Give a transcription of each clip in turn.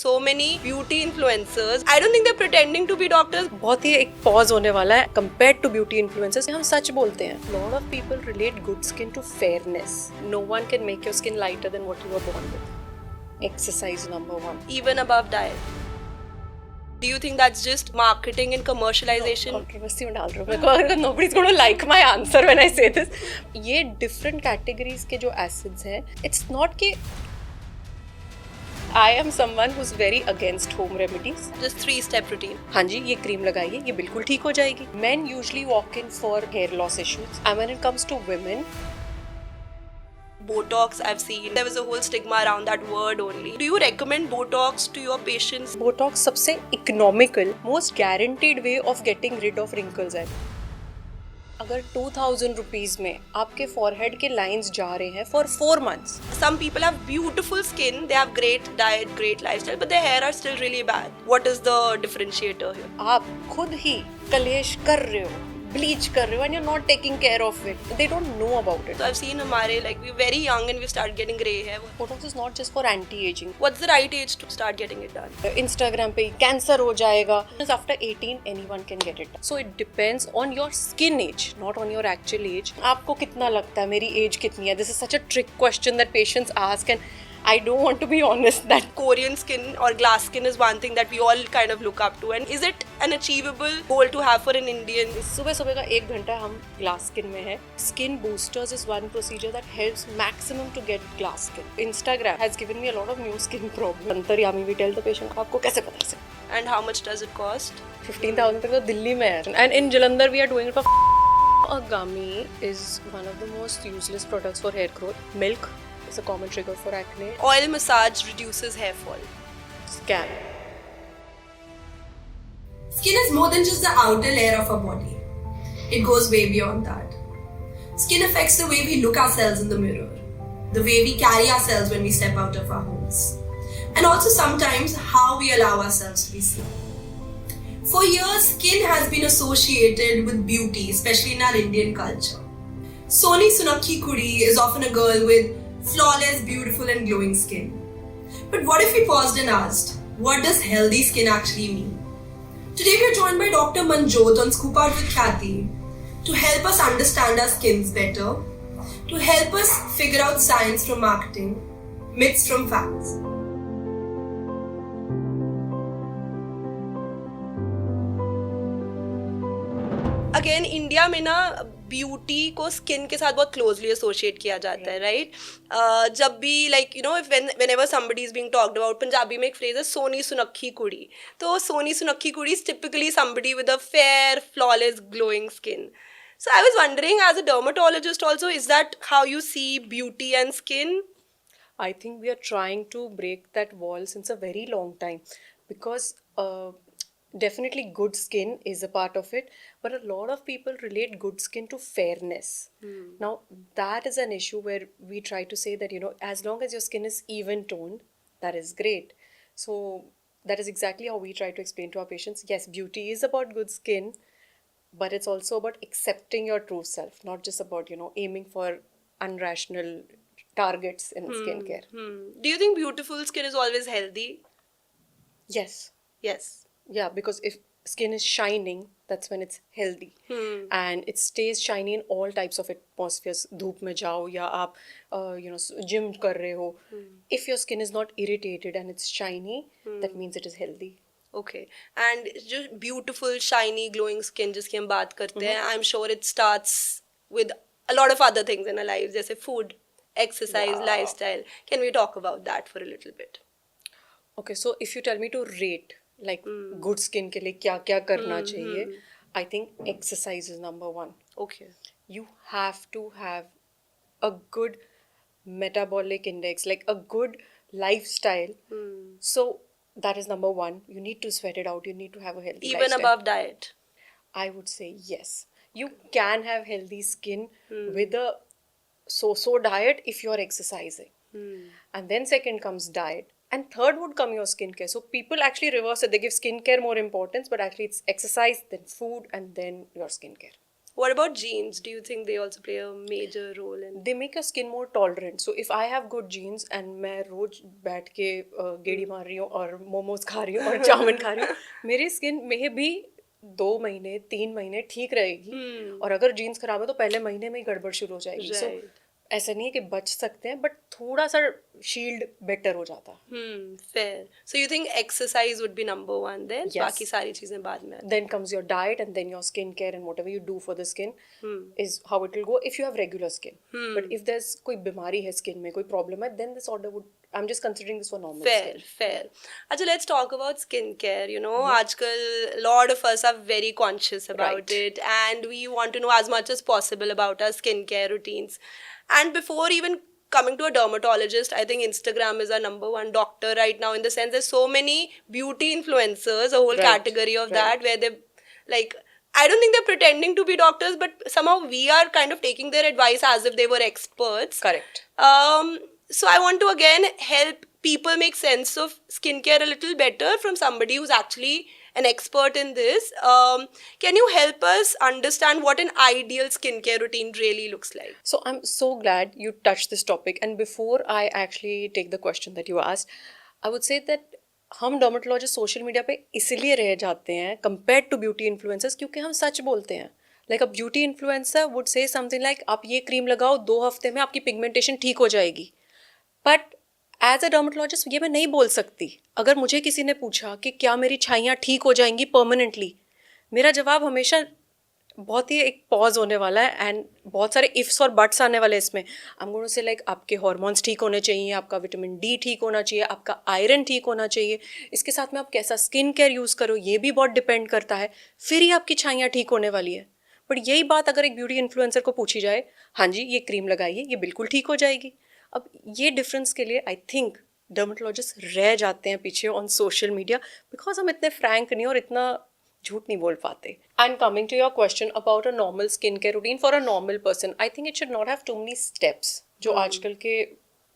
so many beauty influencers. I don't think they're pretending to be doctors. बहुत ही एक pause होने वाला है compared to beauty influencers. हम सच बोलते हैं. Lot of people relate good skin to fairness. No one can make your skin lighter than what you were born with. Exercise number one. Even above diet. Do you think that's just marketing and commercialization? Controversy में डाल रहा हूँ मैं को. Nobody's going to like my answer when I say this. ये different categories के जो acids हैं, it's not कि I am someone who's very against home remedies. Just 3-step routine. हाँ जी, ये क्रीम लगाइए, ये बिल्कुल ठीक हो जाएगी. Men usually walk in for hair loss issues. And when it comes to women, Botox, I've seen. There was a whole stigma around that word only. Do you recommend Botox to your patients? Botox सबसे economical, most guaranteed way of getting rid of wrinkles है. अगर 2000 rupees में आपके forehead के lines जा रहे हैं for 4 months. Some people have beautiful skin, they have great diet, great lifestyle, but their hair are still really bad. What is the differentiator here? आप खुद ही कलेश कर रहे हो, bleach कर रहे हो and you're not taking care of it. They don't know about it. So I've seen हमारे we're very young and we start getting grey hair. Botox is not just for anti-aging. What's the right age to start getting it done? Instagram पे cancer हो जाएगा. After 18 anyone can get it. So it depends on your skin age, not on your actual age. आपको कितना लगता है मेरी age कितनी है? This is such a trick question that patients ask and I don't want to be honest that Korean skin or glass skin is one thing that we all kind of look up to, and is it an achievable goal to have for an Indian? सुबह सुबह का 1 घंटा हम glass skin में है. Skin boosters is one procedure that helps maximum to get glass skin. Instagram has given me a lot of new skin problems. अंतर्यामी we tell the patient आपको कैसे पता है? And how much does it cost? 15,000 तक तो दिल्ली में है. And in Jalandhar we are doing it for Agami is one of the most useless products for hair growth. Milk is a common trigger for acne. Oil massage reduces hair fall. Scam. Skin is more than just the outer layer of our body. It goes way beyond that. Skin affects the way we look ourselves in the mirror, the way we carry ourselves when we step out of our homes, and also sometimes how we allow ourselves to be seen. For years, skin has been associated with beauty, especially in our Indian culture. Soni Sunakhi Kudi is often a girl with flawless, beautiful and glowing skin. But what if we paused and asked, what does healthy skin actually mean? Today we are joined by Dr. Manjot on Scoop Out with Khyati to help us understand our skins better, to help us figure out science from marketing, myths from facts. Again, India में ना beauty को skin के साथ बहुत closely associate किया जाता है, right? जब भी whenever somebody is being talked about, Punjabi में एक फ्रेज है सोनी सुनक्खी कुड़ी. तो सोनी सुनक्खी कुड़ी is typically somebody with a fair, flawless, glowing skin. So I was wondering, as a dermatologist also, is that how you see beauty and skin? I think we are trying to break that wall since a very long time because definitely good skin is a part of it, but a lot of people relate good skin to fairness. Now that is an issue where we try to say that, as long as your skin is even toned, that is great. So that is exactly how we try to explain to our patients. Yes, beauty is about good skin, but it's also about accepting your true self, not just about, aiming for unrational targets in skincare. Do you think beautiful skin is always healthy? Yes. Yes. Yeah, because if skin is shining, that's when it's healthy. And it stays shiny in all types of atmospheres. धूप में जाओ या आप gym कर रहे हो. If your skin is not irritated and it's shiny, that means it is healthy. Okay. And just beautiful, shiny, glowing skin जिसकी हम बात करते हैं, I'm sure it starts with a lot of other things in our lives, जैसे food, exercise, lifestyle. Can we talk about that for a little bit? Okay, so if you tell me to rate like good skin के लिए क्या क्या करना चाहिए, I think exercise is number one. Okay. You have to have a good metabolic index, like a good lifestyle. So that is number one. You need to sweat it out. You need to have a healthy lifestyle. Even above diet? I would say yes. You can have healthy skin with a so-so diet if you're exercising. And then second comes diet. And third would come your skincare. So people actually reverse it. They give skincare more importance, but actually it's exercise, then food, and then your skincare. What about genes? Do you think they also play a major role in? They make your skin more tolerant. So if I have good genes and मैं रोज बैठ के गेड़ी मार रही हूँ और मोमोज खा रही हूँ और चाउमीन खा रही हूँ, मेरी स्किन में भी 2 महीने 3 महीने ठीक रहेगी. और अगर जीन्स खराब है तो पहले महीने में ही गड़बड़ शुरू हो जाएगी. सो ऐसा नहीं है कि बच सकते हैं, बट थोड़ा सा शील्ड बेटर हो जाता है. Fair. So you think exercise would be number one then? Yes. बाकी सारी चीजें बाद में. Then comes your diet, and then your skincare, and whatever you do for the skin is how it will go if you have regular skin. But if there's कोई बीमारी है skin में, कोई problem है, then this order would, I'm just considering this for normal skin. Fair. Acha, let's talk about skincare. You know, आजकल a lot of us are very conscious about it, and we want to know as much as possible about our skincare routines. And before even coming to a dermatologist, I think Instagram is our number one doctor right now, in the sense there's so many beauty influencers, a whole category of that, where they like, I don't think they're pretending to be doctors, but somehow we are kind of taking their advice as if they were experts. Correct. So I want to again help people make sense of skincare a little better from somebody who's actually an expert in this. Can you help us understand what an ideal skincare routine really looks like? So I'm so glad you touched this topic. And before I actually take the question that you asked, I would say that हम dermatologist social media पे इसलिए रह जाते हैं compared to beauty influencers, क्योंकि हम सच बोलते हैं. Like a beauty influencer would say something like आप ये क्रीम लगाओ 2 हफ्ते में आपकी पिगमेंटेशन ठीक हो जाएगी. बट एज अ डर्मेटोलॉजिस्ट ये मैं नहीं बोल सकती. अगर मुझे किसी ने पूछा कि क्या मेरी छाइयाँ ठीक हो जाएंगी परमानेंटली, मेरा जवाब हमेशा बहुत ही एक पॉज होने वाला है एंड बहुत सारे इफ्स और बट्स आने वाले हैं इसमें. आई एम गोइंग टू से लाइक आपके हार्मोन्स ठीक होने चाहिए, आपका विटामिन डी ठीक होना चाहिए, आपका आयरन ठीक होना चाहिए, इसके साथ में आप कैसा स्किन केयर यूज़ करो ये भी बहुत डिपेंड करता है, फिर ही आपकी छाइयाँ ठीक होने वाली है. बट यही बात अगर एक ब्यूटी इन्फ्लुएंसर को पूछी जाए, हाँ जी ये क्रीम लगाइए ये बिल्कुल ठीक हो जाएगी. अब ये डिफरेंस के लिए आई थिंक डर्मेटोलॉजिस्ट रह जाते हैं पीछे ऑन सोशल मीडिया, बिकॉज हम इतने फ्रैंक नहीं और इतना झूठ नहीं बोल पाते. And coming to your question about a normal skin care routine for a normal person, I think it should not have too many steps, जो आजकल के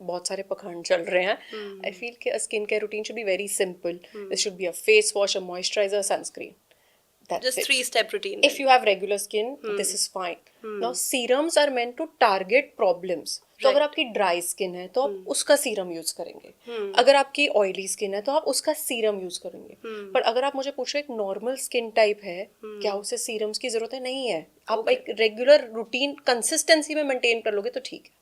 बहुत सारे पखंड चल रहे हैं. आई फील कि a skin care routine should be very simple. This should be a face wash, a moisturiser, sunscreen. That's just it. 3-step routine. If you have regular skin, this is fine. Now serums are meant to target problems. तो अगर आपकी dry skin है तो आप उसका serum use करेंगे. अगर आपकी ऑयली स्किन है तो आप उसका सीरम यूज करेंगे. पर अगर आप मुझे पूछो एक नॉर्मल स्किन टाइप है, क्या उसे सीरम्स की जरूरत है? नहीं है. आप एक रेगुलर रूटीन कंसिस्टेंसी में मेंटेन कर लोगे तो ठीक है.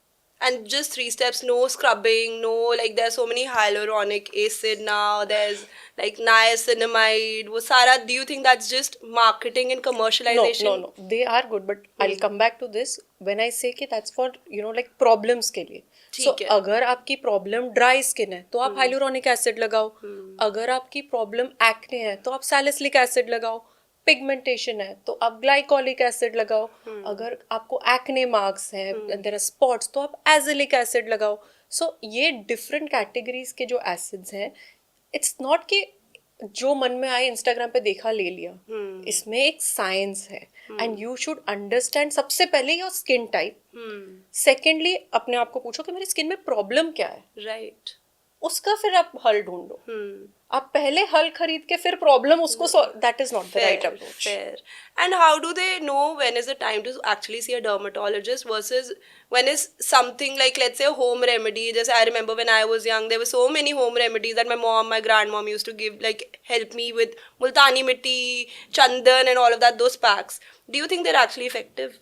And just 3 steps, no scrubbing, no, like there's so many hyaluronic acid now, there's like niacinamide, wo sara, do you think that's just marketing and commercialization? No, they are good, but I'll come back to this when I say कि that's for, you know, like problems के लिए. So अगर आपकी problem dry skin है तो आप hyaluronic acid लगाओ. अगर आपकी प्रॉब्लम एक्ने है तो आप सैलिसिलिक एसिड लगाओ. पिगमेंटेशन है तो आप ग्लाइकोलिक एसिड लगाओ. अगर आपको एक्ने मार्क्स हैं, देयर आर स्पॉट्स, तो आप एजिलिक एसिड लगाओ. सो ये डिफरेंट कैटेगरीज के जो एसिड्स हैं, इट्स नॉट कि जो मन में आए इंस्टाग्राम पे देखा ले लिया. इसमें एक साइंस है एंड यू शुड अंडरस्टैंड सबसे पहले योर स्किन टाइप. सेकेंडली अपने आप को पूछो कि मेरी स्किन में प्रॉब्लम क्या है. राइट. उसका फिर आप हल ढूंढो. आप पहले हल खरीद के फिर प्रॉब्लम उसको that is not the right approach. And how do they know when is the time to actually see a dermatologist versus when is something like, let's say, a home remedy? Just I remember when I was young, there were so many home remedies that my grandmom used to give, like help me with multani mitti, chandan and all of that, those packs. Do you think they're actually effective?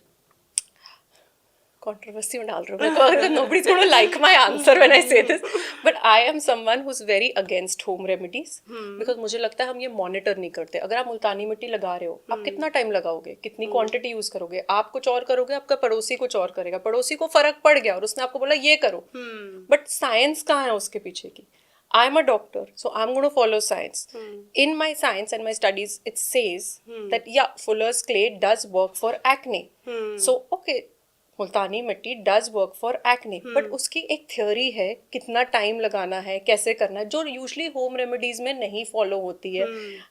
Controversy में डाल रहा हूँ. Nobody's going to like my answer when I say this, but I am someone who's very against home remedies because मुझे लगता है हम ये monitor नहीं करते. अगर आप मुल्तानी मिट्टी लगा रहे हो, आप कितना टाइम लगाओगे, कितनी क्वांटिटी यूज करोगे, आप कुछ और करोगे, आपका पड़ोसी कुछ और करेगा, पड़ोसी को फर्क पड़ गया और उसने आपको बोला ये करो, बट साइंस कहाँ है उसके पीछे की. I'm a doctor, so I'm going to follow science. In my science and my studies, it says that Fuller's clay does work for acne. So okay, मुल्तानी मिट्टी does work for acne, but उसकी एक theory है कितना time लगाना है, कैसे करना है, जो यूजुअली होम रेमेडीज में नहीं फॉलो होती है.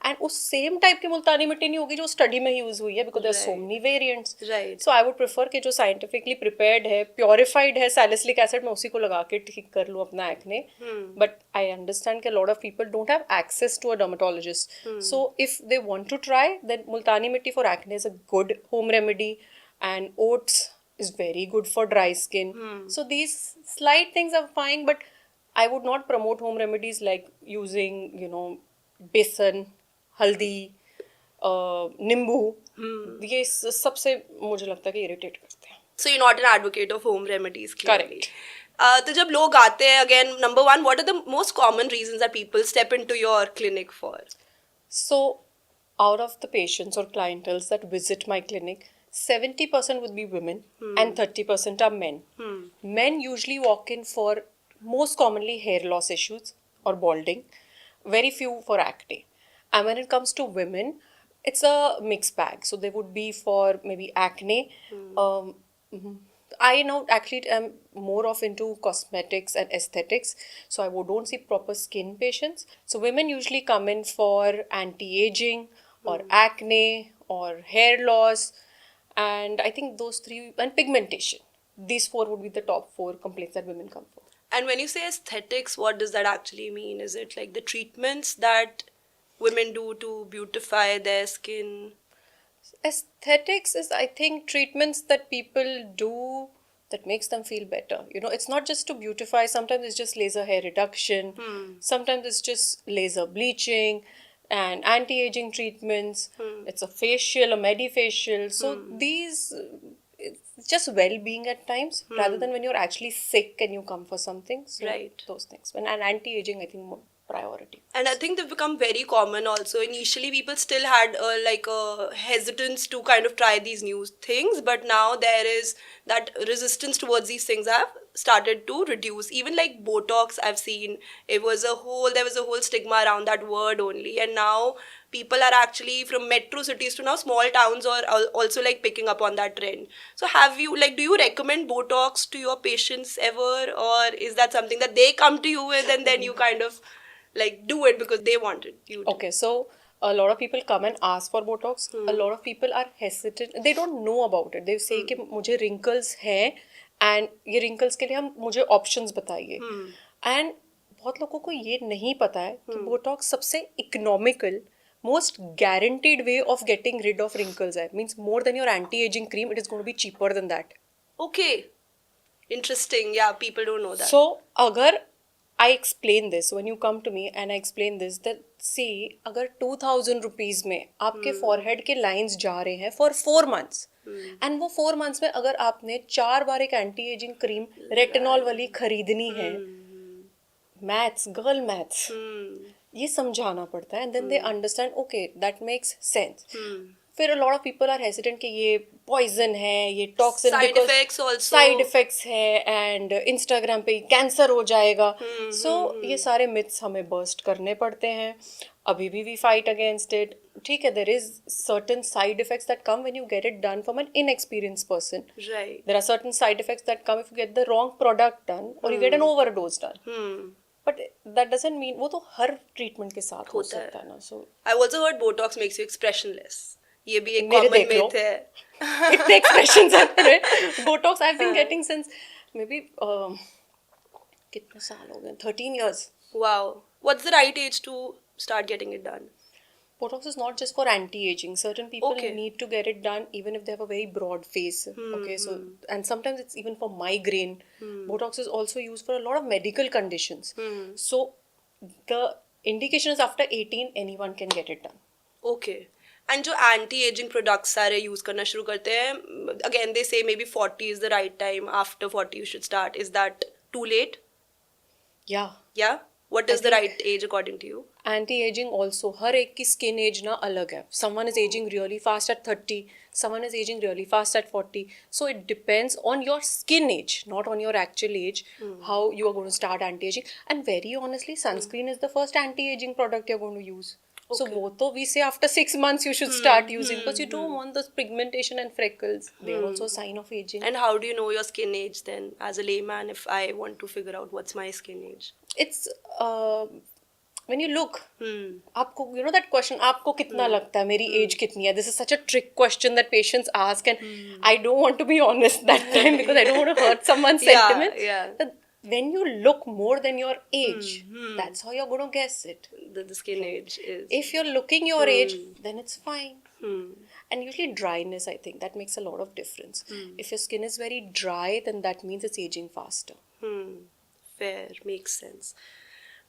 एंड उस सेम टाइप की मुल्तानी मिट्टी नहीं होगी जो स्टडी में यूज हुई है, because there are so many variants. So I would prefer कि जो साइंटिफिकली प्रिपेयर्ड है, प्योरिफाइड है, सैलिसिलिक एसिड, मैं उसी को लगा के ठीक कर लूँ अपना एक्ने. बट आई अंडरस्टैंड कि lot of people don't have access to a dermatologist. So if they want to try, then Multani mitti for acne is a good home remedy. and oats is very good for dry skin. So these slight things are fine, but I would not promote home remedies like using, besan, haldi, नींबू. ये सबसे मुझे लगता है कि irritate करते हैं. So you're not an advocate of home remedies, clearly. Correct. तो जब लोग आते हैं, again, number one, what are the most common reasons that people step into your clinic for? So, out of the patients or clientels that visit my clinic, 70% would be women and 30% are men. Men usually walk in for most commonly hair loss issues or balding, very few for acne. And when it comes to women, it's a mixed bag. So, they would be for maybe acne. I know actually I'm more of into cosmetics and aesthetics, so I don't see proper skin patients. So women usually come in for anti-aging or acne or hair loss, and I think those three, and pigmentation. These four would be the top four complaints that women come for. And when you say aesthetics, what does that actually mean? Is it like the treatments that women do to beautify their skin? Aesthetics is, I think, treatments that people do that makes them feel better. It's not just to beautify. Sometimes it's just laser hair reduction. Sometimes it's just laser bleaching and anti-aging treatments. It's a facial, a medifacial. So these, it's just well-being at times rather than when you're actually sick and you come for something. So Right. Those things. And anti-aging, I think, more priority. And I think they've become very common also. Initially, people still had a hesitance to kind of try these new things, but now there is that resistance towards these things have started to reduce. Even like Botox, I've seen there was a whole stigma around that word only, and now people are actually from metro cities to now small towns are also like picking up on that trend. So have you, do you recommend Botox to your patients ever, or is that something that they come to you with and then you kind of do it because they wanted you to? Okay, so a lot of people come and ask for Botox. A lot of people are hesitant. They don't know about it. They say कि मुझे wrinkles हैं and ये wrinkles के लिए मुझे options बताइए. And बहुत लोगों को ये नहीं पता है कि Botox सबसे economical, most guaranteed way of getting rid of wrinkles है. Means more than your anti-aging cream, it is going to be cheaper than that. Okay. Interesting. Yeah, people don't know that. So, अगर I explain this when you come to me and I explain this that see अगर 2000 rupees में आपके forehead के lines जा रहे हैं for 4 months and वो 4 months में अगर आपने 4 बार एक anti-aging cream retinol वाली खरीदनी है, maths, girl maths, ये समझाना पड़ता है and then they understand okay that makes sense. फिर a lot of people are hesitant कि ये poison है, ये toxin, Side effects also. Side effects है and Instagram पे cancer हो जाएगा. So ये सारे myths हमें burst करने पड़ते हैं. अभी भी we fight against it. ठीक है, there is certain side effects that come when you get it done from an inexperienced person. Right. There are certain side effects that come if you get the wrong product done or you get an overdose done. But that doesn't mean वो तो हर treatment के साथ हो सकता है ना. So I've also heard Botox makes you expressionless. ये भी एक मेरे common देख लो. myth है. इतने expressions आते हैं. Botox I've been getting since maybe कितने साल हो गए? 13 years. Wow. What's the right age to start getting it done? Botox is not just for anti-aging. Certain people Okay. need to get it done even if they have a very broad face. Okay, so and sometimes it's even for migraine. Botox is also used for a lot of medical conditions. So the indication is after 18 anyone can get it done. Okay. And जो anti-aging products सारे use करना शुरू करते हैं, again they say maybe 40 is the right time. After 40 you should start. Is that too late? Yeah. Yeah. What is the right age according to you? Anti-aging also, हर एक की skin age ना अलग है. Someone is aging really fast at 30, someone is aging really fast at 40. So it depends on your skin age, not on your actual age, how you are going to start anti-aging. And very honestly, sunscreen is the first anti-aging product you're going to use. So वो तो we say after 6 months you should start using because you don't want those pigmentation and freckles. They are also a sign of aging. And how do you know your skin age then? As a layman, if I want to figure out what's my skin age? It's when you look, आपको that question, आपको कितना लगता है मेरी age कितनी है? This is such a trick question that patients ask and I don't want to be honest that time because I don't want to hurt someone's sentiment. Yeah. when you look more than your age, that's how you're going to guess it. The skin age is. If you're looking your age, then it's fine. Hmm. And usually dryness, I think, that makes a lot of difference. If your skin is very dry, then that means it's aging faster. Fair, makes sense.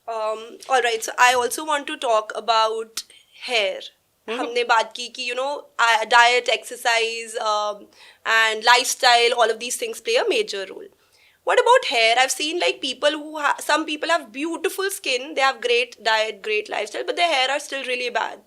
All right, so I also want to talk about hair. हमने बात की कि diet, exercise, and lifestyle, all of these things play a major role. What about hair? I've seen like people some people have beautiful skin, they have great diet, great lifestyle, but their hair are still really bad.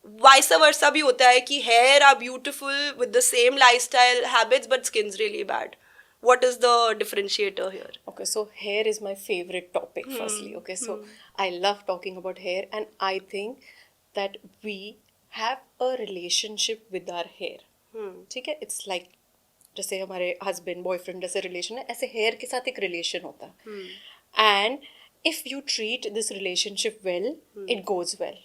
Vice versa भी होता है कि hair are beautiful with the same lifestyle habits, but skin's really bad. What is the differentiator here? Okay, so hair is my favorite topic, firstly. Okay, so I love talking about hair, and I think that we have a relationship with our hair. ठीक है? It's like जैसे हमारे husband, boyfriend जैसे relation है, ऐसे hair के साथ एक relation होता है. And if you treat this relationship well, it goes well.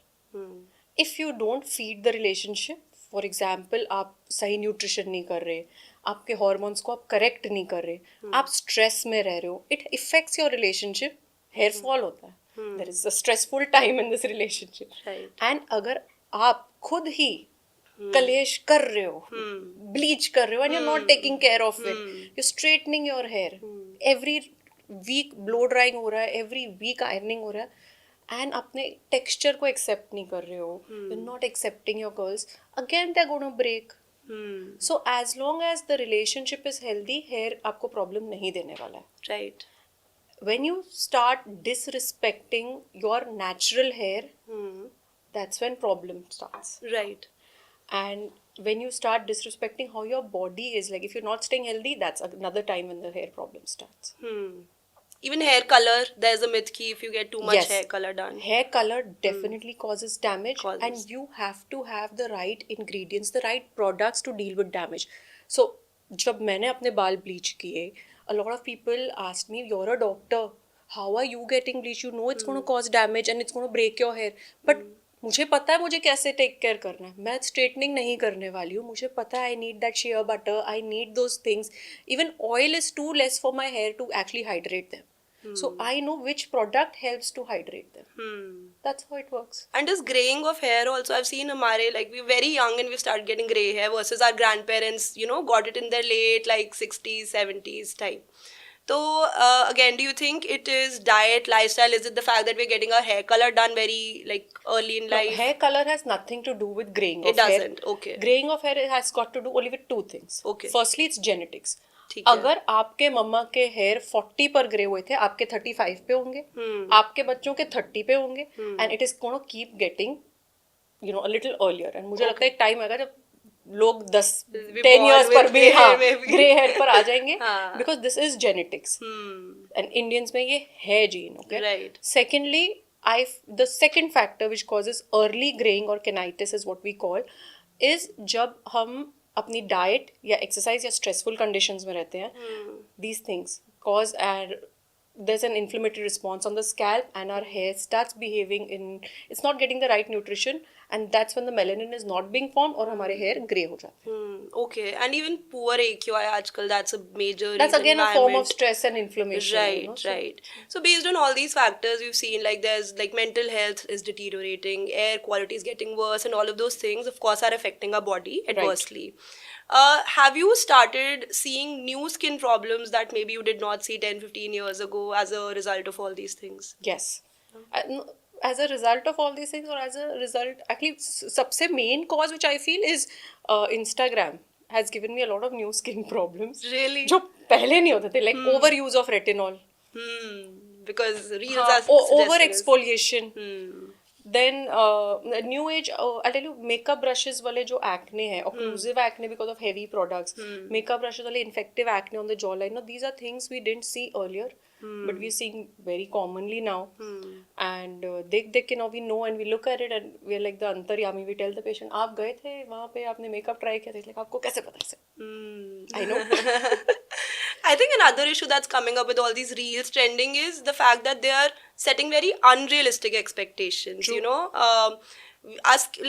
If you don't feed the relationship, for example, आप सही nutrition नहीं कर रहे, आपके hormones को आप correct नहीं कर रहे, आप stress में रह रहे हो, it affects your relationship, hair fall होता है. There is a stressful time in this relationship. Right. And अगर आप खुद ही कलेश कर रहे हो, bleach कर रहे हो, and you're not taking care of it, you're straightening your hair, every week blow drying हो रहा है, every week ironing हो रहा है, and अपने texture को accept नहीं कर रहे हो, you're not accepting your curls, again they're going to break. So as long as the relationship is healthy, hair आपको problem नहीं देने वाला है. Right. When you start disrespecting your natural hair, that's when problem starts. Right. And when you start disrespecting how your body is, like if you're not staying healthy, that's another time when the hair problem starts. Even hair color, there's a myth ki if you get too much Yes. hair color done. Hair color definitely causes damage, Causes. and you have to have the right ingredients, the right products to deal with damage. So जब मैंने अपने बाल bleach किए, a lot of people asked me, you're a doctor, how are you getting bleach? You know it's going to cause damage and it's going to break your hair. But मुझे पता है मुझे कैसे टेक केयर करना है. मैं straightening नहीं करने वाली हूँ. मुझे पता है I need that shea butter, I need those things. Even oil is too less for my hair to actually hydrate them. So I know which product helps to hydrate them. That's how it works. And this graying of hair also, I've seen hamare, like we're very young and we start getting gray hair versus our grandparents, got it in their late like 60s, 70s type. So again, do you think it is diet, lifestyle? Is it the fact that we're getting our hair color done very like early in life? Hair color has nothing to do with graying It of hair. doesn't, okay. Graying of hair has got to do only with two things. Okay. Firstly, it's genetics. ठीक है. अगर आपके मम्मा के hair 40 पर grey हुए थे, आपके 35 पे होंगे, आपके बच्चों के 30 पे होंगे, and it is gonna keep getting a little earlier. And मुझे लगता है एक टाइम आएगा जब लोग 10-10 years पर भी ग्रे हेयर पर आ जाएंगे, because this is genetics and Indians में ये है gene. Okay. Right. Secondly, the second factor which causes early graying or केनाइटिस is what we call is जब हम अपनी डाइट या एक्सरसाइज या स्ट्रेसफुल कंडीशंस में रहते हैं, these things cause there's an inflammatory response on the scalp and our hair starts behaving it's not getting the right nutrition, and that's when the melanin is not being formed और हमारे hair grey हो जाते हैं. Okay. And even poor AQI आजकल, that's a major That's reason. again a form of Environment. stress and inflammation. Right, right. So based on all these factors, we've seen like there's like mental health is deteriorating, air quality is getting worse, and all of those things, of course, are affecting our body adversely. Have you started seeing new skin problems that maybe you did not see 10-15 years ago as a result of all these things? Yes. No, as a result of all these things, or as a result, actually, सबसे main cause which I feel is Instagram has given me a lot of new skin problems. Really? जो पहले नहीं होते थे, like overuse of retinol, Because reels are over exfoliation. Then new age, I'll tell you, makeup brushes वाले जो acne है, occlusive acne because of heavy products, makeup brushes वाले infective acne on the jawline. No, these are things we didn't see earlier, but we're seeing very commonly now. And देख के now we know and we look at it and we're like the अंतर्यामी. We tell the patient, आप गए थे वहाँ पे, आपने makeup try किया था, like आपको कैसे पता है? I know. I think another issue that's coming up with all these reels trending is the fact that they are setting very unrealistic expectations. True.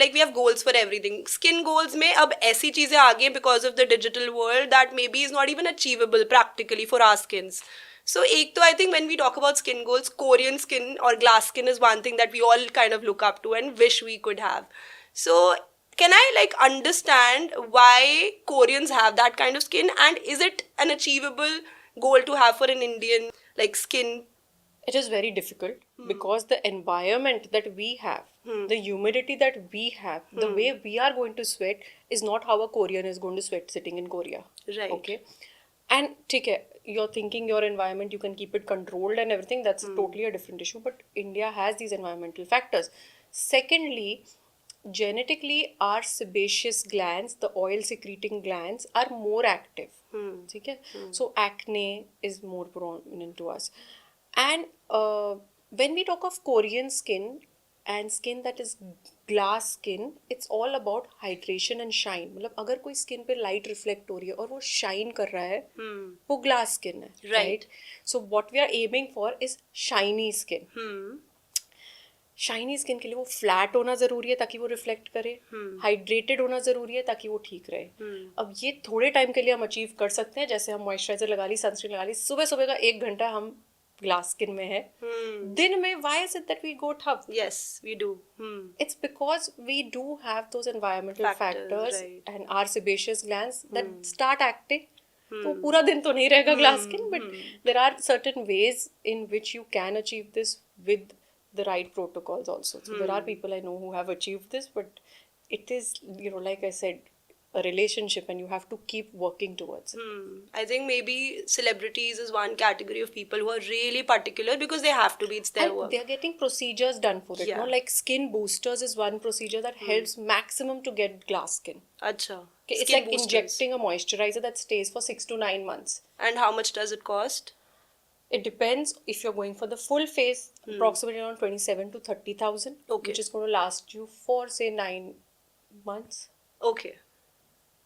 Like we have goals for everything. Skin goals में अब ऐसी चीजें आ गई because of the digital world that maybe is not even achievable practically for our skins. So, ek to I think when we talk about skin goals, Korean skin or glass skin is one thing that we all kind of look up to and wish we could have. So, can I like understand why Koreans have that kind of skin, and is it an achievable goal to have for an Indian like skin? It is very difficult because the environment that we have, the humidity that we have, the way we are going to sweat is not how a Korean is going to sweat sitting in Korea. Right. Okay. And okay, you're thinking your environment, you can keep it controlled and everything. That's totally a different issue. But India has these environmental factors. Secondly, genetically, our sebaceous glands, the oil secreting glands, are more active. Okay? So acne is more prominent to us. And when we talk of Korean skin and skin that is glass skin, it's all about hydration and shine. मतलब अगर कोई skin पे light reflect हो रही है और वो shine कर रहा है, वो glass skin है, Right. So what we are aiming for is shiny skin. Shiny skin के लिए वो फ्लैट होना ज़रूरी है ताकि वो रिफ्लेक्ट करे, हाइड्रेटेड होना ज़रूरी है ताकि वो ठीक रहे. अब ये थोड़े टाइम के लिए हम अचीव कर सकते हैं, जैसे हम मॉइस्चराइजर लगा ली, सनस्क्रीन लगा ली, सुबह सुबह का 1 घंटा हम ग्लास स्किन में है. दिन में why is it that we go tough? Yes, we do. It's because we do have those environmental factors right. and our sebaceous glands that start acting. तो पूरा दिन तो नहीं रहेगा glass skin, but there are certain ways in which you can achieve this with the right protocols also. So there are people I know who have achieved this, but it is, you know, like I said, a relationship and you have to keep working towards it. I think maybe celebrities is one category of people who are really particular because they have to be, it's their And work. they are getting procedures done for it. Yeah. No? Like skin boosters is one procedure that helps maximum to get glass skin. Acha. Okay, it's Skin like boosters. injecting a moisturizer that stays for 6 to 9 months. And how much does it cost? It depends if you're going for the full face, approximately around 27 to 30,000, Okay. which is going to last you for say 9 months. Okay.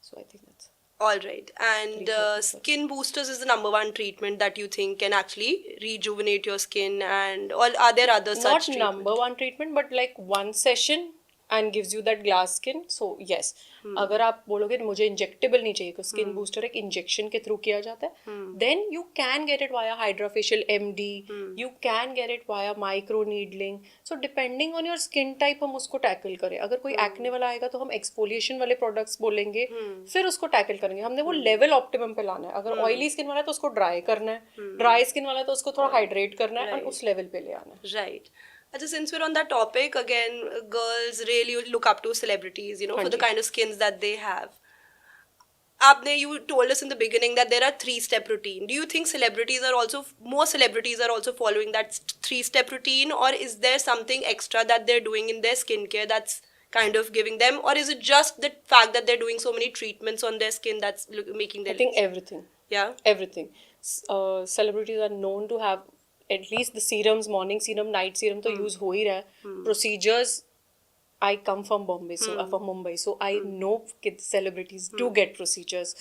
So I think that's All right. And 340. skin boosters is the number one treatment that you think can actually rejuvenate your skin, and or are there other such not treatments? number one treatment, but like one session and gives you that glass skin. So yes, अगर आप बोलोगे मुझे injectable नहीं चाहिए, तो skin booster एक injection के through किया जाता है, then you can get it via HydraFacial MD, you can get it via micro needling. So depending on your skin type हम उसको टैकल करें. अगर कोई एक्ने वाला आएगा तो हम एक्सफोलिएशन वाले प्रोडक्ट्स बोलेंगे, फिर उसको टैकल करेंगे. हमने वो लेवल ऑप्टिमम पे लाना है. अगर ऑयली स्किन वाला है तो उसको ड्राई करना है, ड्राई स्किन वाला है तो उसको थोड़ा हाइड्रेट करना है, और उस लेवल पे ले आना है. Right. Ajay, since we're on that topic, again, girls really look up to celebrities, you know, for the kind of skins that they have. You told us in the beginning that there are 3-step routine. Do you think more celebrities are also following that 3-step routine, or is there something extra that they're doing in their skincare that's kind of giving them, or is it just the fact that they're doing so many treatments on their skin that's making them? I think everything. Yeah. Everything. Celebrities are known to have at least the serums, morning serum, night serum तो use हो ही रहा है. Procedures, I come from Bombay, from Mumbai, so I know कि celebrities do get procedures,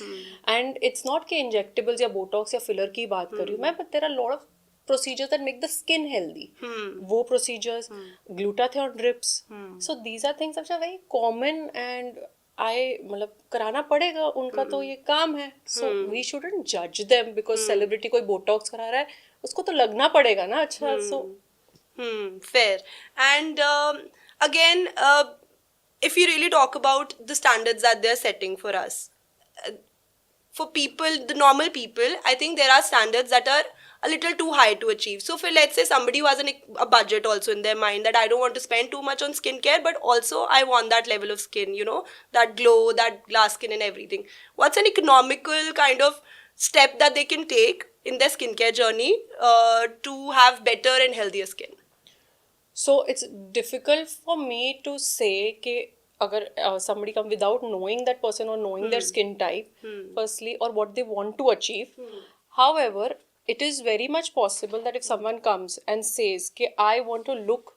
and it's not कि injectables या botox या filler की बात कर रही हूँ मैं, but there are a lot of procedures that make the skin healthy. वो procedures, glutathione drips, so these are things which are very common and मतलब कराना पड़ेगा, उनका तो ये काम है. So we shouldn't judge them because celebrity कोई botox करा रहा है, उसको तो लगना पड़ेगा ना अच्छा. So fair. And again, if we really talk about the standards that they're setting for us, for people, the normal people, I think there are standards that are a little too high to achieve. So for, let's say, somebody who has a budget also in their mind, that I don't want to spend too much on skincare, but also I want that level of skin, you know, that glow, that glass skin and everything. What's an economical kind of step that they can take in their skincare journey to have better and healthier skin? So it's difficult for me to say कि अगर somebody come without knowing that person or knowing their skin type firstly, or what they want to achieve. However, it is very much possible that if someone comes and says कि I want to look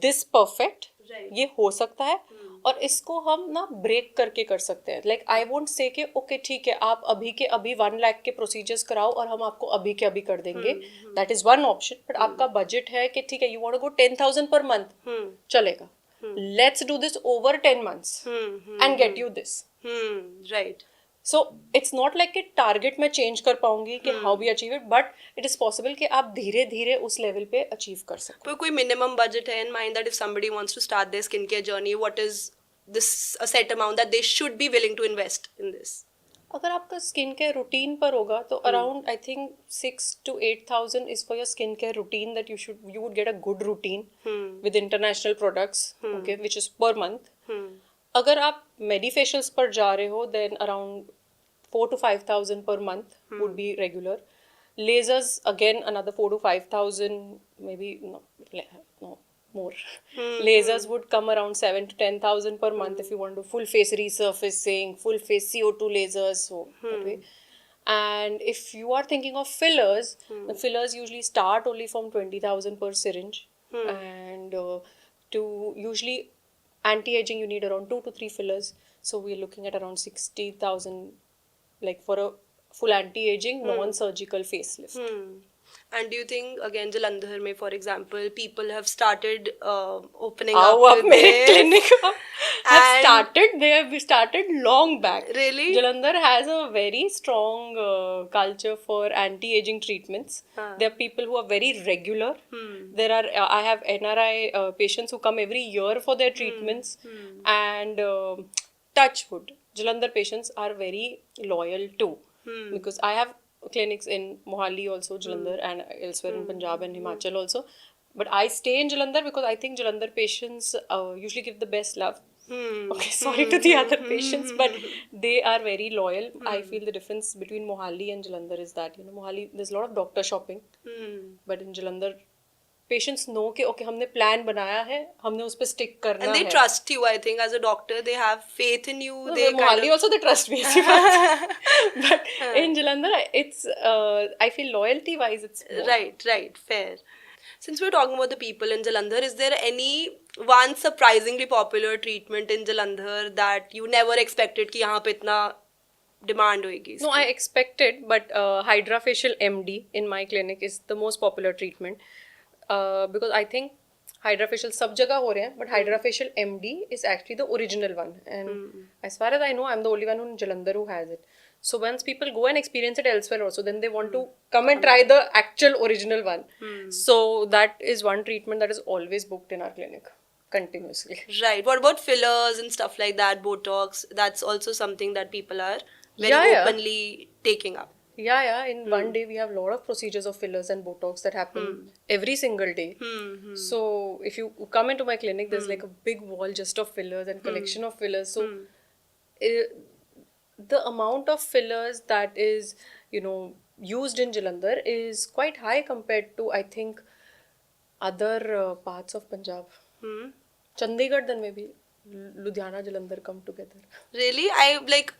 this perfect, ये हो सकता है, और इसको हम ना break करके कर सकते हैं. लाइक आई वोंट से कि ओके ठीक है, आप अभी के अभी 1 लाख के प्रोसीजर्स कराओ और हम आपको अभी के अभी कर देंगे. That is one option. But आपका बजट है कि ठीक है, you want to go 10,000 per month, चलेगा. Let's do this over 10 months and get you this. Right. So it's not like कि target मैं change कर पाऊंगी कि how we achieve it, but it is possible कि आप धीरे धीरे उस level पे achieve कर सको. कोई minimum budget है in mind that if somebody wants to start their skincare journey, what is this a set amount that they should be willing to invest in this? अगर आपका स्किन केयर रूटीन पर होगा तो around I think 6,000 to 8,000 is for your skin care routine that you would get a good routine with international products okay which is per month. अगर आप मेडिफेशियल्स पर जा रहे हो then around 4,000 to 5,000 per month would be regular. Lasers again another 4,000 to 5,000 maybe no more. Lasers would come around 7,000 to 10,000 per month if you want to do full face resurfacing, full face CO2 lasers. So that way. And if you are thinking of fillers, the fillers usually start only from 20,000 per syringe. And to usually anti-aging you need around 2 to 3 fillers. So we're looking at around 60,000 like for a full anti-aging non-surgical facelift. And do you think again Jalandhar mein for example people have started opening up with मेरे this? clinic they have started long back. Really? Jalandhar has a very strong culture for anti-aging treatments. There are people who are very regular. There are I have NRI patients who come every year for their treatments. And touch wood, Jalandhar patients are very loyal too. Because I have clinics in Mohali also, Jalandhar, and elsewhere in Punjab and Himachal also. But I stay in Jalandhar because I think Jalandhar patients usually give the best love. Okay, sorry to the other patients, but they are very loyal. I feel the difference between Mohali and Jalandhar is that, you know, Mohali, there's a lot of doctor shopping. But in Jalandhar, patients know कि okay हमने plan बनाया है, हमने उस पे stick करना है. And they trust you, I think, as a doctor. They have faith in you. No, they Mohali also they trust me. But in Jalandhar, it's I feel loyalty wise, it's more. Right, fair. Since we're talking about the people in Jalandhar, is there any one surprisingly popular treatment in Jalandhar that you never expected कि यहाँ पे इतना demand होएगी? No, I expected, but Hydrafacial MD in my clinic is the most popular treatment. Because I think Hydrafacial सब जगह हो रहे हैं, but Hydrafacial MD is actually the original one. And as far as I know, I'm the only one in Jalandhar who has it. So once people go and experience it elsewhere also, then they want to come and try the actual original one. So that is one treatment that is always booked in our clinic continuously. Right. What about fillers and stuff like that, Botox? That's also something that people are very openly taking up. Yeah. In one day, we have a lot of procedures of fillers and Botox that happen every single day. So if you come into my clinic, there's like a big wall just of fillers and collection of fillers. So the amount of fillers that is, you know, used in Jalandhar is quite high compared to, I think, other parts of Punjab. Chandigarh, then maybe Ludhiana, Jalandhar come together. Really?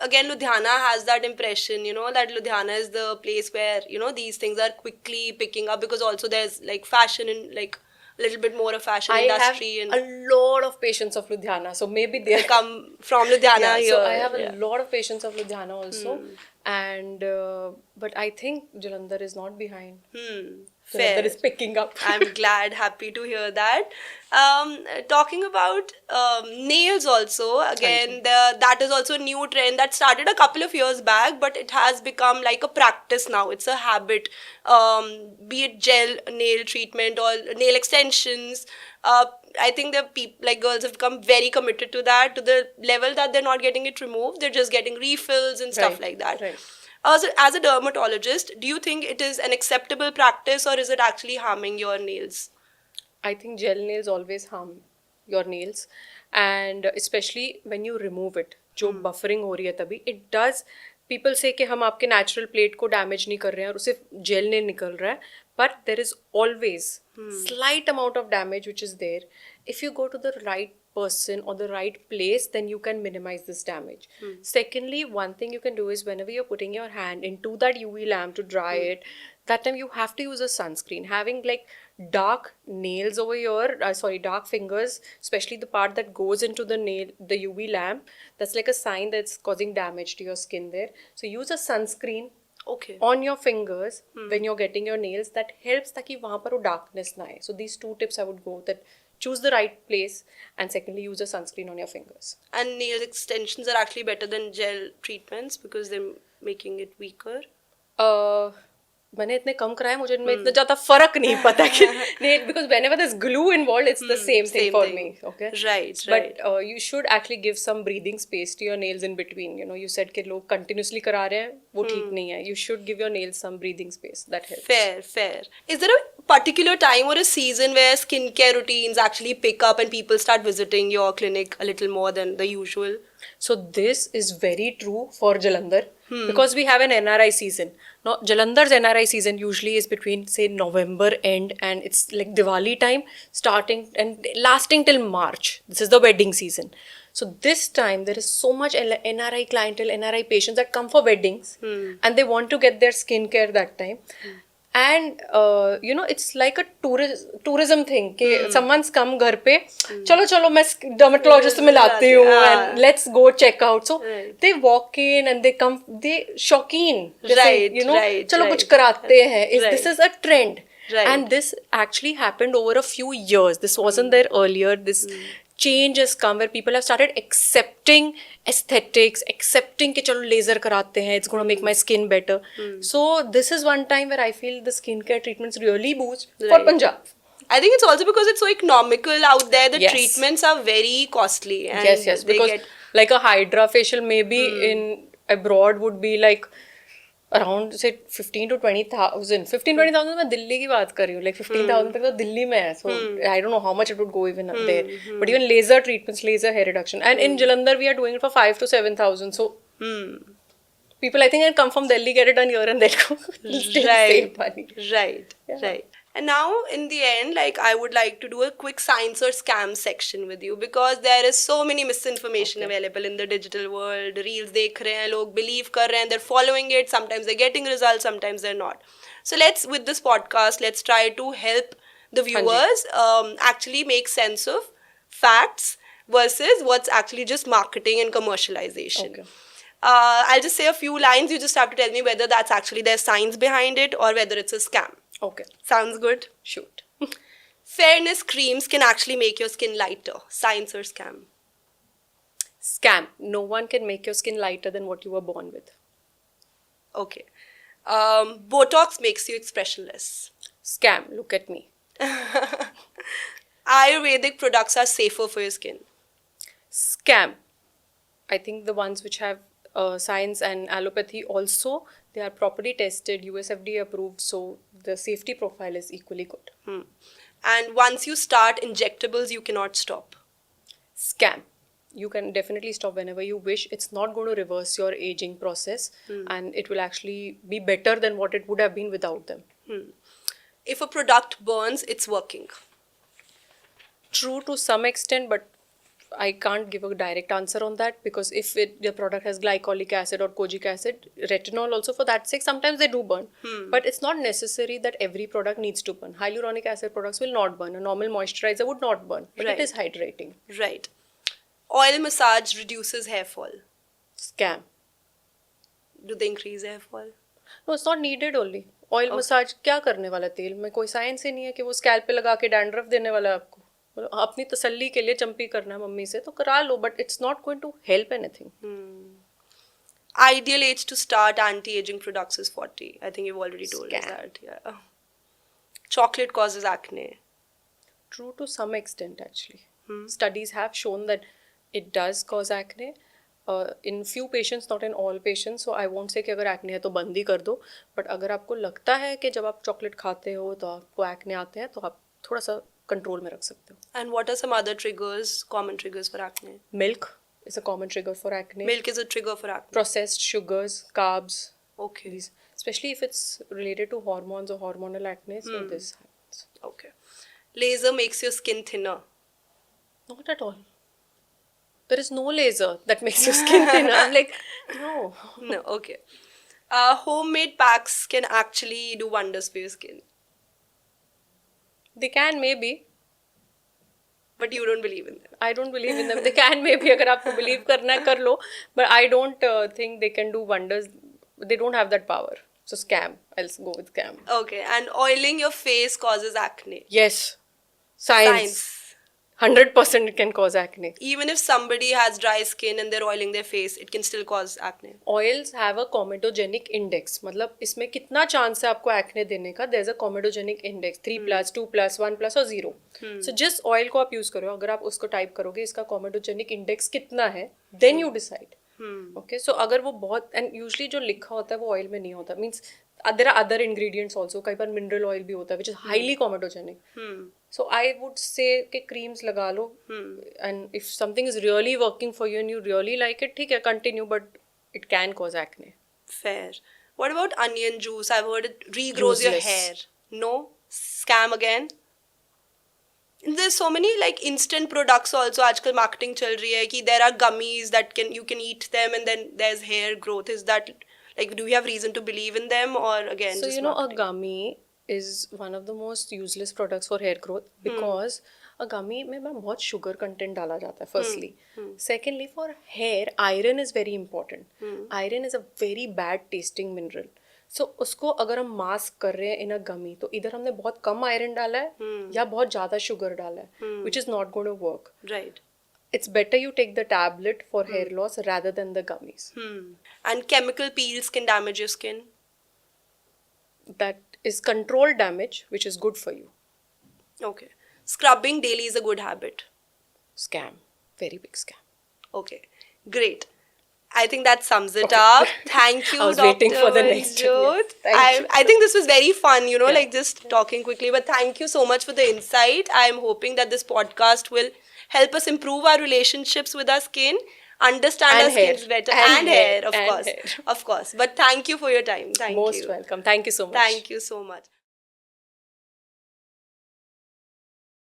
Again, Ludhiana has that impression, you know, that Ludhiana is the place where, you know, these things are quickly picking up because also there's like fashion and like a little bit more of fashion industry. I have a lot of patients of Ludhiana, so maybe they come from Ludhiana here. So I have a lot of patients of Ludhiana also. And, but I think Jalandhar is not behind. Fair. That is picking up. I'm glad, happy to hear that. Talking about nails also, again, that is also a new trend that started a couple of years back, but it has become like a practice now. It's a habit, be it gel nail treatment or nail extensions. I think the people, like girls, have become very committed to that, to the level that they're not getting it removed. They're just getting refills and stuff like that. Right. As a dermatologist, do you think it is an acceptable practice or is it actually harming your nails? I think gel nails always harm your nails, and especially when you remove it, जो buffering हो रही है तभी, it does. People say कि हम आपके natural plate को damage नहीं कर रहे हैं और सिर्फ gel nail निकल रहा है, but there is always slight amount of damage which is there. If you go to the right person or the right place, then you can minimize this damage. Secondly, one thing you can do is whenever you're putting your hand into that UV lamp to dry it, that time you have to use a sunscreen. Having like dark nails over here, dark fingers, especially the part that goes into the nail, the UV lamp, that's like a sign that's causing damage to your skin there. So use a sunscreen on your fingers when you're getting your nails. That helps ताकि वहाँ पर वो darkness ना आए. So these two tips I would go, that choose the right place, and secondly, use a sunscreen on your fingers. And nail extensions are actually better than gel treatments because they're making it weaker. मैंने इतने कम कराए मुझे इनमें इतना ज़्यादा फर्क नहीं पता कि because whenever there's glue involved, it's the same thing same for thing. me. Okay. Right, But you should actually give some breathing space to your nails in between. You know, you said कि लोग continuously करा रहे हैं, वो ठीक नहीं है. You should give your nails some breathing space. That helps. Fair. Is there a particular time or a season where skincare routines actually pick up and people start visiting your clinic a little more than the usual? So this is very true for Jalandhar because we have an NRI season. Now Jalandhar's NRI season usually is between say November end and it's like Diwali time starting and lasting till March. This is the wedding season. So this time there is so much NRI clientele, NRI patients that come for weddings and they want to get their skincare that time. And you know, it's like a tourism thing कि someone's come घर पे चलो मैं dermatologist से मिलाती हूँ and let's go check out. So they walk in and they come, they शौकीन, you know, चलो कुछ कराते हैं. This is a trend. And this actually happened over a few years. This wasn't there earlier. This change has come where people have started accepting aesthetics, accepting कि चलो laser कराते हैं, it's going to make my skin better. So this is one time where I feel the skincare treatments really boost for Punjab. I think it's also because it's so economical out there. The Yes. treatments are very costly. And Yes, they because get like a Hydra facial maybe in abroad would be like around say 15 to 20,000. 15-20,000 मैं दिल्ली की बात कर रही हूँ. Like 15,000 तक तो दिल्ली में है. So I don't know how much it would go even there. But even laser treatments, laser hair reduction. And in Jalandhar we are doing it for 5 to 7,000. So people I think can come from Delhi, get it done here and they'll go still save money. Right. And now, in the end, like I would like to do a quick science or scam section with you because there is so many misinformation available in the digital world. Reels dekh rahe hain, log believe kar rahe hain, they're following it. Sometimes they're getting results, sometimes they're not. So with this podcast, let's try to help the viewers actually make sense of facts versus what's actually just marketing and commercialization. Okay. I'll just say a few lines. You just have to tell me whether that's actually there's science behind it or whether it's a scam. Okay. Sounds good? Shoot. Fairness creams can actually make your skin lighter. Science or scam? Scam. No one can make your skin lighter than what you were born with. Okay. Botox makes you expressionless. Scam. Look at me. Ayurvedic products are safer for your skin. Scam. I think the ones which have science and allopathy also, they are properly tested, USFDA approved, so the safety profile is equally good. And once you start injectables, you cannot stop. Scam. You can definitely stop whenever you wish. It's not going to reverse your aging process and it will actually be better than what it would have been without them. If a product burns, it's working. True to some extent, but I can't give a direct answer on that because if the product has glycolic acid or kojic acid, retinol also for that sake, sometimes they do burn. But it's not necessary that every product needs to burn. Hyaluronic acid products will not burn. A normal moisturizer would not burn, but it is hydrating. Right. Oil massage reduces hair fall. Scam. Do they increase hair fall? No, it's not needed only. Oil massage क्या करने वाला तेल में कोई science ही नहीं है कि वो स्कैल्प पे लगा के डैंड्रफ देने वाला है आपको. अपनी तसल्ली के लिए चंपी करना है मम्मी से तो करा लो but it's not going to help anything. Ideal age to start anti-aging products is 40. I think you've already told us that. Yeah. Chocolate causes acne. True to some extent actually. Studies have shown that it does cause acne. In few patients, not in all patients. So I won't say कि अगर acne है तो बंद ही कर दो. But अगर आपको लगता है कि जब आप चॉकलेट खाते हो तो आपको acne आते हैं तो आप थोड़ा सा कंट्रोल में रख सकते हो. And what are some other triggers, common triggers for acne? Milk is a common trigger for acne. Milk is a trigger for acne. Processed sugars, carbs. Okay. These, especially if it's related to hormones or hormonal acne, so this happens. Okay. Laser makes your skin thinner. Not at all. There is no laser that makes your skin thinner. I'm like, no. No, okay. Homemade packs can actually do wonders for your skin. They can maybe. But you don't believe in them. I don't believe in them. They can maybe अगर आपको believe करना है कर लो. But I don't think they can do wonders. They don't have that power. So scam. I'll go with scam. Okay. And oiling your face causes acne. Yes. Science. 100% it can cause acne. Even if somebody has dry skin and they're oiling their face, it can still cause acne. Oils have a comedogenic index. मतलब इसमें कितना chance है आपको acne देने का? There's a comedogenic index 3+, 2+, 1+ और 0. So जिस oil को आप यूज करो, अगर आप उसको टाइप करोगे इसका comedogenic index कितना है, then you decide. Okay, so अगर वो बहुत, and usually जो लिखा होता है वो ऑयल में नहीं होता, means there are other ingredients also. कई बार मिनरल ऑयल भी होता है which is highly comedogenic. So I would say कि creams लगा लो, and if something is really working for you and you really like it, ठीक है, continue, but it can cause acne. Fair. What about onion juice? I've heard it regrows your Useless. hair. No? Scam again? There's so many like instant products also. आजकल marketing चल रही है कि there are gummies that you can eat them and then there's hair growth. Is that like, do we have reason to believe in them, or again So just you know, marketing? a gummy is one of the most useless products for hair growth because a gummy में ma'am बहुत sugar content डाला जाता है firstly. Secondly, for hair, iron is very important. Iron is a very bad tasting mineral. So उसको अगर हम mask कर रहे हैं इन अ गमी, तो इधर हमने बहुत कम आयरन डाला है या बहुत ज़्यादा शुगर डाला है, which is not going to work. Right. It's better you take the tablet for hair loss rather than the gummies. And chemical peels can damage your skin. That is controlled damage, which is good for you. Okay. Scrubbing daily is a good habit. Scam. Very big scam. Okay. Great. I think that sums it up. Thank you, I was Dr. waiting for the next one. Manjot. Yes. Thank you. I think this was very fun, you know, Yeah. like just talking quickly. But thank you so much for the insight. I'm hoping that this podcast will help us improve our relationships with our skin, understand And our hair. skins better, And hair. of And course. hair. Of course. But thank you for your time. Thank Most you. welcome. Thank you so much. Thank you so much.